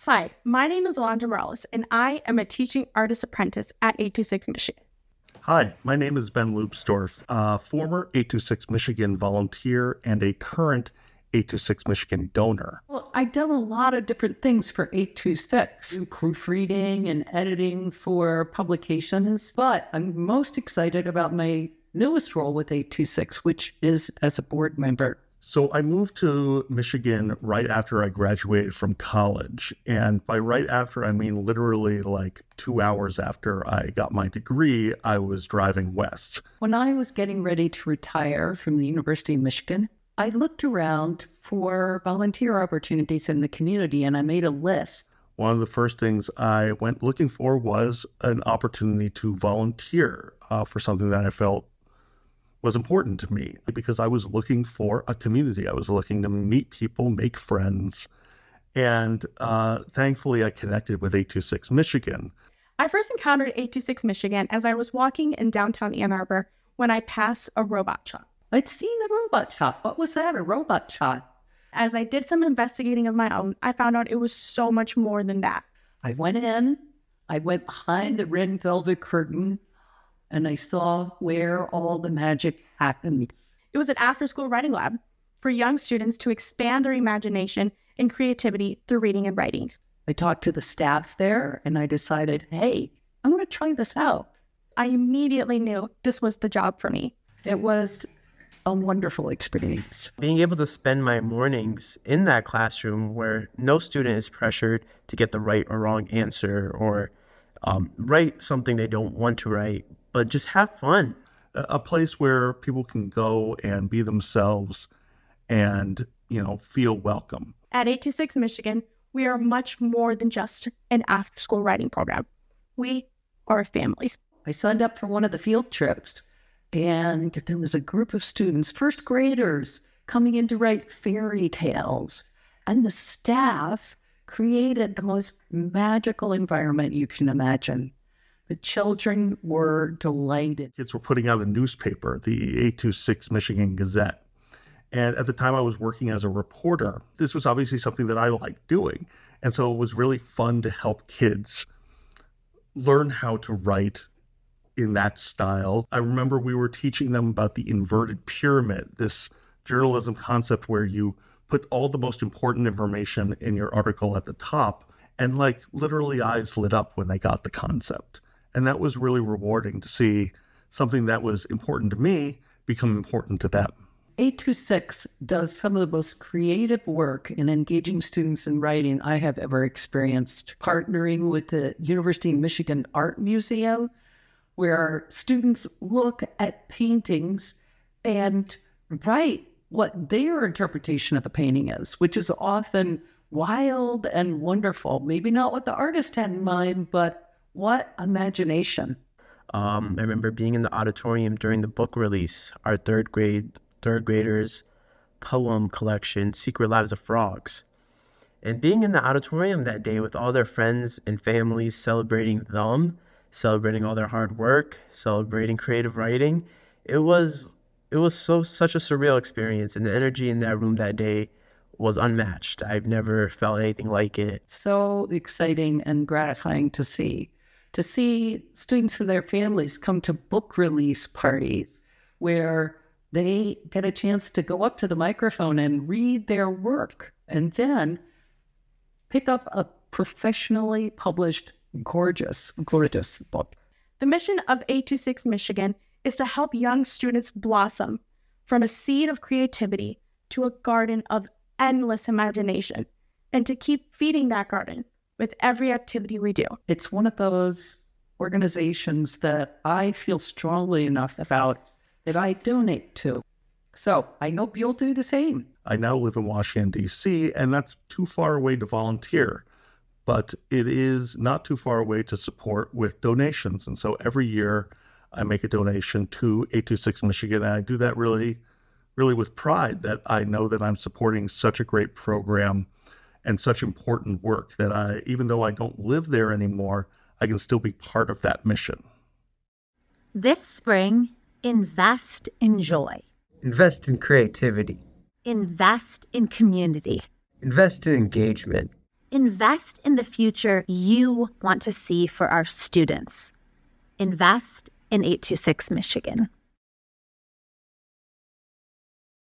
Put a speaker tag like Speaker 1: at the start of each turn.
Speaker 1: Hi, my name is Alondra Morales, and I am a teaching artist apprentice at 826 Michigan.
Speaker 2: Hi, my name is Ben Loopsdorf, a former 826 Michigan volunteer and a current 826 Michigan donor.
Speaker 3: Well, I've done a lot of different things for 826, proofreading and editing for publications, but I'm most excited about my newest role with 826, which is as a board member.
Speaker 2: So I moved to Michigan right after I graduated from college. And by right after, I mean literally like 2 hours after I got my degree, I was driving west.
Speaker 3: When I was getting ready to retire from the University of Michigan, I looked around for volunteer opportunities in the community and I made a list.
Speaker 2: One of the first things I went looking for was an opportunity to volunteer for something that I felt was important to me, because I was looking for a community. I was looking to meet people, make friends, and thankfully I connected with 826 Michigan.
Speaker 1: I first encountered 826 Michigan as I was walking in downtown Ann Arbor when I passed a robot shop.
Speaker 3: I'd seen the robot shop. What was that, a robot shop?
Speaker 1: As I did some investigating of my own, I found out it was so much more than that.
Speaker 3: I went in, I went behind the red velvet curtain, and I saw where all the magic happened.
Speaker 1: It was an after-school writing lab for young students to expand their imagination and creativity through reading and writing.
Speaker 3: I talked to the staff there, and I decided, hey, I'm going to try this out.
Speaker 1: I immediately knew this was the job for me.
Speaker 3: It was a wonderful experience.
Speaker 4: Being able to spend my mornings in that classroom where no student is pressured to get the right or wrong answer or write something they don't want to write, but just have fun.
Speaker 2: A place where people can go and be themselves and, feel welcome.
Speaker 1: At 826 Michigan, we are much more than just an after-school writing program. We are a family.
Speaker 3: I signed up for one of the field trips, and there was a group of students, first graders, coming in to write fairy tales. And the staff created the most magical environment you can imagine. The children were delighted.
Speaker 2: Kids were putting out a newspaper, the 826 Michigan Gazette. And at the time I was working as a reporter, this was obviously something that I liked doing. And so it was really fun to help kids learn how to write in that style. I remember we were teaching them about the inverted pyramid, this journalism concept where you put all the most important information in your article at the top, and literally eyes lit up when they got the concept. And that was really rewarding to see something that was important to me become important to them.
Speaker 3: 826 does some of the most creative work in engaging students in writing I have ever experienced. Partnering with the University of Michigan Art Museum, where students look at paintings and write what their interpretation of the painting is, which is often wild and wonderful. Maybe not what the artist had in mind, but what imagination.
Speaker 4: I remember being in the auditorium during the book release, our third graders' poem collection, Secret Lives of Frogs. And being in the auditorium that day with all their friends and families, celebrating them, celebrating all their hard work, celebrating creative writing, it was such a surreal experience, and the energy in that room that day was unmatched. I've never felt anything like it.
Speaker 3: So exciting and gratifying to see students and their families come to book release parties where they get a chance to go up to the microphone and read their work and then pick up a professionally published gorgeous book.
Speaker 1: The mission of 826 Michigan is to help young students blossom from a seed of creativity to a garden of endless imagination, and to keep feeding that garden with every activity we do.
Speaker 3: It's one of those organizations that I feel strongly enough about that I donate to. So I hope you'll do the same.
Speaker 2: I now live in Washington, D.C., and that's too far away to volunteer. But it is not too far away to support with donations. And so every year I make a donation to 826 Michigan. And I do that really with pride, that I know that I'm supporting such a great program and such important work that even though I don't live there anymore, I can still be part of that mission.
Speaker 5: This spring, invest in joy.
Speaker 6: Invest in creativity.
Speaker 5: Invest in community.
Speaker 6: Invest in engagement.
Speaker 5: invest in the future you want to see for our students. Invest in 826 Michigan.